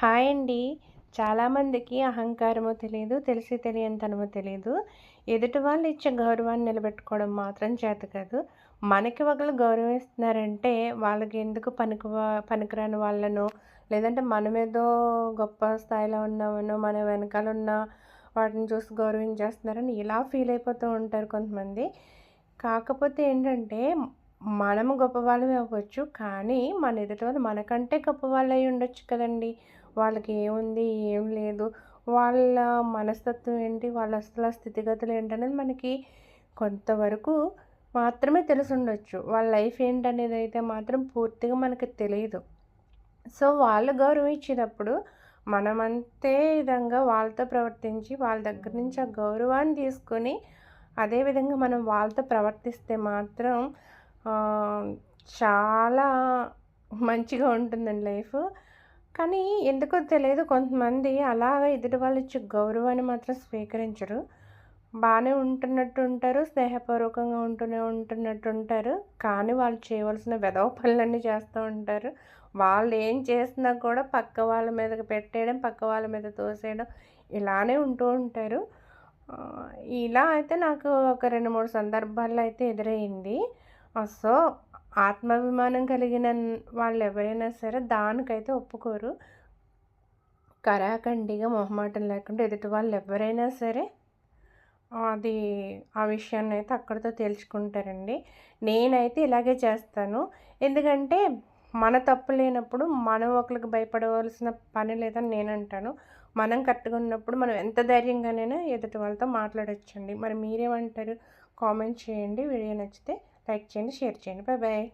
Hi అండి. చాలామందికి అహంకారమో తెలీదు, తెలిసి తెలియనితనమో తెలీదు. ఎదుటి వాళ్ళు ఇచ్చే గౌరవాన్ని నిలబెట్టుకోవడం మాత్రం చేత కాదు. మనకి ఒకళ్ళు గౌరవం ఇస్తున్నారంటే వాళ్ళకి ఎందుకు పనికిరాని వాళ్ళనో, లేదంటే మనమేదో గొప్ప స్థాయిలో ఉన్నామనో, మన వెనకాలన్న వాటిని చూసి గౌరవించేస్తున్నారని ఇలా ఫీల్ అయిపోతూ ఉంటారు కొంతమంది. కాకపోతే ఏంటంటే మనము గొప్పవాళ్ళమే అవ్వచ్చు. కానీ మన ఎదుటి వాళ్ళు మనకంటే గొప్పవాళ్ళై ఉండొచ్చు కదండీ! వాళ్ళకి ఏముంది? ఏం లేదు. వాళ్ళ మనస్తత్వం ఏంటి? వాళ్ళ అసల స్థితిగతులు ఏంటనేది మనకి కొంతవరకు మాత్రమే తెలిసుండొచ్చు. వాళ్ళ లైఫ్ ఏంటనేదైతే మాత్రం పూర్తిగా మనకు తెలీదు. సో, వాళ్ళు గౌరవం ఇచ్చేటప్పుడు మనమంతే విధంగా వాళ్ళతో ప్రవర్తించి, వాళ్ళ దగ్గర నుంచి ఆ గౌరవాన్ని తీసుకొని, అదే విధంగా మనం వాళ్ళతో ప్రవర్తిస్తే మాత్రం ఆహ్, చాలా మంచిగా ఉంటుందండి లైఫు. కానీ ఎందుకో తెలియదు కొంతమంది అలాగా ఎదుటి వాళ్ళు ఇచ్చే గౌరవాన్ని మాత్రం స్వీకరించరు. బానే ఉంటున్నట్టు ఉంటారు. స్నేహపూర్వకంగా ఉంటున్నట్టు ఉంటారు. కానీ వాళ్ళు చేయవలసిన వెధవ పనులన్నీ చేస్తూ ఉంటారు. వాళ్ళు ఏం చేసినా కూడా పక్క వాళ్ళ మీదకి పెట్టేయడం, పక్క వాళ్ళ మీద తోసేయడం ఇలానే ఉంటూ ఉంటారు. ఆహ్, ఇలా అయితే నాకు ఒక 2, 3 సందర్భాల్లో అయితే ఎదురయింది. సో, ఆత్మాభిమానం కలిగిన వాళ్ళెవరైనా సరే దానికైతే ఒప్పుకోరు. కరాకండిగా మొహమాటం లేకుండా ఎదుటి వాళ్ళెవ్వరైనా సరే అది ఆ విషయాన్నయితే అక్కడితో తేల్చుకుంటారండి. నేనైతే ఇలాగే చేస్తాను. ఎందుకంటే మన తప్పు లేనప్పుడు మనం ఒకళ్ళకి భయపడవలసిన పని లేదని నేనంటాను. మనం కరెక్ట్‌గా ఉన్నప్పుడు మనం ఎంత ధైర్యంగానైనా ఎదుటి వాళ్ళతో మాట్లాడొచ్చండి. మరి మీరేమంటారు? కామెంట్ చేయండి. వీడియో నచ్చితే లైక్ చేయండి, షేర్ చేయండి. Bye bye.